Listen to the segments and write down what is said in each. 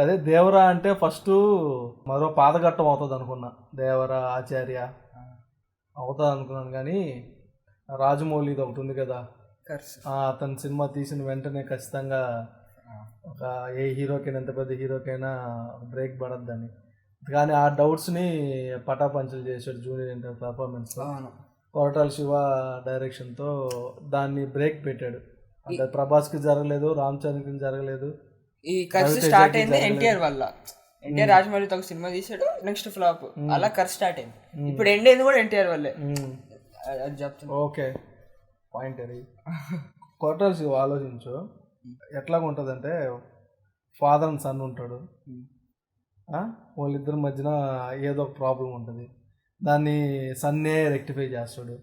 అదే దేవరా అంటే ఫస్ట్ మరో పాదఘట్టం అవుతుంది అనుకున్నా, దేవరా ఆచార్య అవుతుంది అనుకున్నాను. కానీ రాజమౌళిది ఒకటి ఉంది కదా, అతని సినిమా తీసిన వెంటనే ఖచ్చితంగా ఒక ఏ హీరోకైనా, ఎంత పెద్ద హీరోకైనా బ్రేక్ పడద్దని. కానీ ఆ డౌట్స్ని పటాపంచలు చేశాడు జూనియర్ ఎన్టీఆర్ పర్ఫార్మెన్స్. కొరటాల శివ డైరెక్షన్తో దాన్ని బ్రేక్ పెట్టాడు. అంటే ప్రభాస్కి జరగలేదు, రామ్ చరణ్కి జరగలేదు. ఈ కర్స్ స్టార్ట్ అయింది ఎన్టీఆర్ వల్ల. ఎన్టీఆర్ రాజమౌళితో ఒక సినిమా తీసాడు, నెక్స్ట్ ఫ్లాప్, అలా కర్స్ స్టార్ట్ అయింది. ఇప్పుడు ఎండ్ అయింది కూడా ఎన్టీఆర్ వల్లే. అది చెప్తాను. ఓకే, పాయింట్ అది. కొరటాల శివ ఆలోచించు, ఎట్లాగా ఉంటుందంటే ఫాదర్ అండ్ సన్ ఉంటాడు, వాళ్ళిద్దరి మధ్యన ఏదో ఒక ప్రాబ్లం ఉంటుంది, దాన్ని సన్నే రెక్టిఫై చేస్తాడు.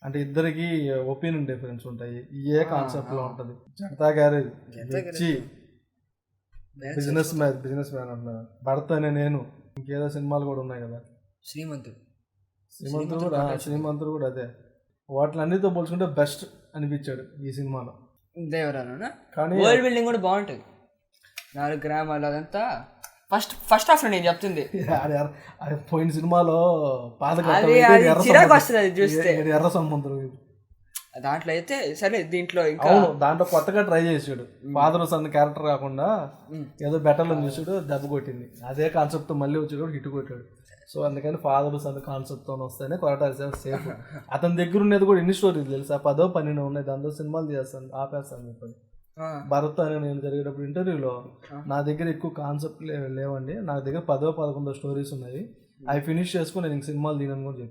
అంటే ఇద్దరికి ఒపీనియన్ డిఫరెన్స్ ఉంటాయి, ఏ కాన్సెప్ట్లో ఉంటుంది. జనతా గ్యారేజ్ ఇచ్చి బిజినెస్ మ్యాన్ అంటున్నాడు, భర్త అనే నేను, ఇంకేదో సినిమాలు కూడా ఉన్నాయి కదా, శ్రీమంతుడు కూడా అదే. వాటిలన్నిటితో పోల్చుకుంటే బెస్ట్ అనిపించాడు ఈ సినిమాలో దేవరానా. కానీ వరల్డ్ బిల్డింగ్ కూడా బాగుంటుంది, 4 గ్రామాలు అదంతా. ఫస్ట్ హాఫ్ నేను చెప్తుంది, పోయిన సినిమాలో ఎర్ర సముద్రం, దాంట్లో అయితే సరే. దీంట్లో ఇంకా దాంట్లో కొత్తగా ట్రై చేసాడు, ఫాదర్ సన్ క్యారెక్టర్ కాకుండా ఏదో బెటర్లో చూసాడు, దెబ్బ కొట్టింది. అదే కాన్సెప్ట్ మళ్ళీ వచ్చాడు, హిట్ కొట్టాడు. సో అందుకని ఫాదర్ సన్ కాన్సెప్ట్తో వస్తేనే కొరటాల సేఫ్. అతని దగ్గర ఉండేది కూడా ఎన్ని స్టోరీస్ తెలుసా, 10-12 ఉన్నాయి. దాంతో సినిమాలు చేస్తాను, ఆపేస్తాను చెప్పండి. భరత్ అని నేను జరిగేటప్పుడు ఇంటర్వ్యూలో, నా దగ్గర ఎక్కువ కాన్సెప్ట్ లేవండి, నా దగ్గర 10-11 స్టోరీస్ ఉన్నాయి, అవి ఫినిష్ చేసుకుని నేను సినిమాలు తీయను కూడా చెప్పాను.